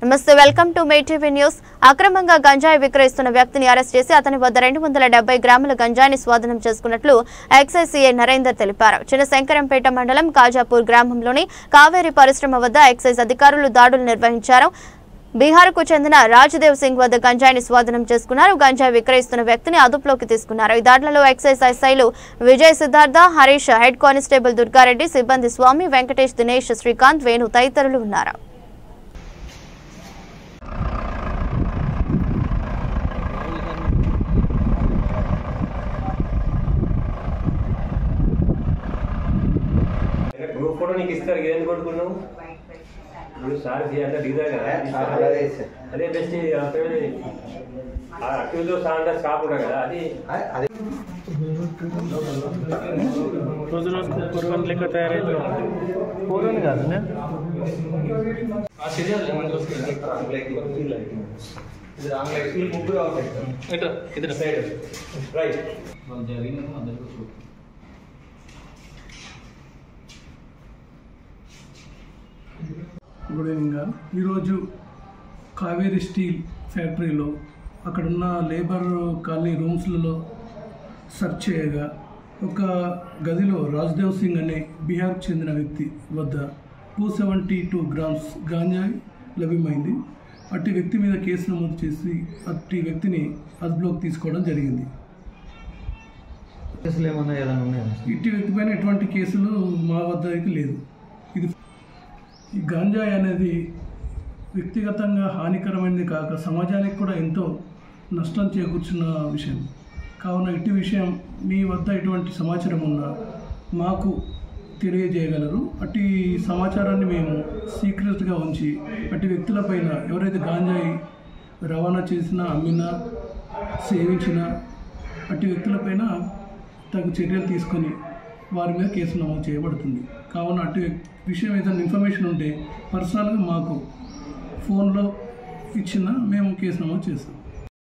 నమస్తే welcome to May TV news. అక్రమంగా గంజాయి విక్రయిస్తున్న వ్యక్తిని అరెస్ట్ చేసి అతని వద్ద 270 గ్రాముల గంజాయిని స్వాధీనం చేసుకున్నట్లు ఎక్సైజ్ సీఐ నరేందర్ తెలిపారు. చిన్నశంకరంపేట మండలం కాజాపూర్ గ్రామంలోని కావేరి పరిశ్రమ వద్ద ఎక్సైజ్ అధికారులు దాడులు నిర్వహించారు. బీహార్కు చెందిన రాజ్దేవ్ సింగ్ వద్ద గంజాయిని స్వాధీనం చేసుకున్నారు. గంజాయి విక్రయిస్తున్న వ్యక్తిని అదుపులోకి తీసుకున్నారు. ఈ దాడులలో ఎక్సైజ్ ఎస్ఐలు విజయ్ సిద్ధార్థ, హరీష్, హెడ్ కానిస్టేబుల్ దుర్గారెడ్డి, సిబ్బంది స్వామి, వెంకటేష్, దినేష్, శ్రీకాంత్, వేణు తదితరులు ఉన్నారు. फोटो नहीं किस तरह गिरन कोड करना हूँ सार दिया था डीजल का अरे बेस्ट अक्यूज जो सांडा स्टाफ उड़ा गया अरे रोज रोज कुर्बान लेकर तैयार है तो पूर्ण का ना सीरियल लेमन जूस के इधर आंगले स्कूल मुग्गुर और इधर इधर साइड राइट हम जरीन अंदर को గుడ్ ఈవినింగ్. ఈరోజు కావేరీ స్టీల్ ఫ్యాక్టరీలో అక్కడున్న లేబర్ కాలనీ రూమ్స్లలో సెర్చ్ చేయగా ఒక గదిలో రాజ్దేవ్ సింగ్ అనే బీహార్కు చెందిన వ్యక్తి వద్ద 272 గ్రామ్స్ గాంజాయి లభ్యమైంది. అట్టి వ్యక్తి మీద కేసు నమోదు చేసి అట్టి వ్యక్తిని అదుపులోకి తీసుకోవడం జరిగింది. ఇట్టి వ్యక్తి పైన ఎటువంటి కేసులు మా వద్ద అయితే లేదు. ఇది ఈ గాంజాయి అనేది వ్యక్తిగతంగా హానికరమైనది కాక సమాజానికి కూడా ఎంతో నష్టం చేకూర్చున్న విషయం. కావున ఇట్టి విషయం మీ వద్ద ఎటువంటి సమాచారం ఉన్నా మాకు తెలియజేయగలరు. అట్టి సమాచారాన్ని మేము సీక్రెట్గా ఉంచి అట్టి వ్యక్తులపైన ఎవరైతే గాంజాయి రవాణా చేసినా, అమ్మినా, సేవించినా అట్టి వ్యక్తులపైన తగు చర్యలు తీసుకొని వారి మీద కేసు నమోదు చేయబడుతుంది. కావున అటు విషయం ఏదైనా ఇన్ఫర్మేషన్ ఉంటే పర్సనల్గా మాకు ఫోన్లో ఇచ్చినా మేము కేసు నమోదు చేస్తాం.